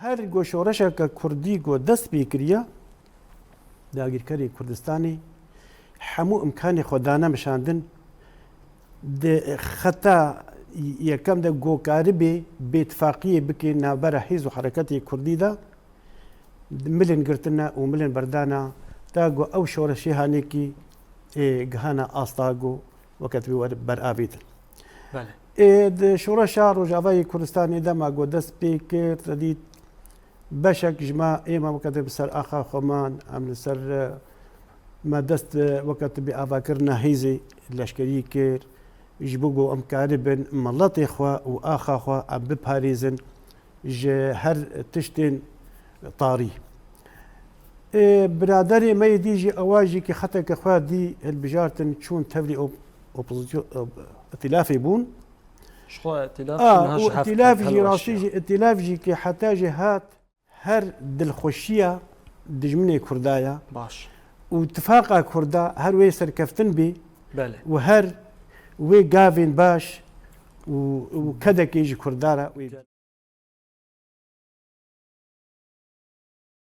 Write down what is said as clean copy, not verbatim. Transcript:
هەر گۆشۆڕەشێکە کوردی گۆ دەست پێ کردە داگیرکەری کوردستانی هەموو ئیمکانی خۆدانە مشاندن خەتا یەکەم دە گۆکاری بێ بێتفاقیە بکەین ناوبەرە حیز و حرەکەتی کوردیدا ملن گرتنە و ملن بەردانە تا گۆ ئەو شۆڕەشی هانێکی گەهانە ئاستاگۆ وەکەتبی وەرە بەرئاویتن شۆڕەشا ڕۆژاوای کوردستانی دەما گۆ دەست پێ کرد دیت بەشێک ژما ئێمە وەکەت بەسەر ئاخا خۆمان ئەم لەسەر ما دەست وەکەتبی ئاواکردنە هیزی لەشکری کرد ji bo ku em karibin miletê xwe û axa xwe em biparêzin ji her tiştên tarî. Biraderê me yê dî jî ewa jî ki xeteke xwe dî hilbijartin çûn tevlî îtilafê bûn. îtilaf jî rastî jî îtilaf jî ki heta jî hat her dilxweşiya dijminê Kurda ya û tifaqa Kurda her wê serkeftin bê û her wê gavên baş û kedekê ji Kurdara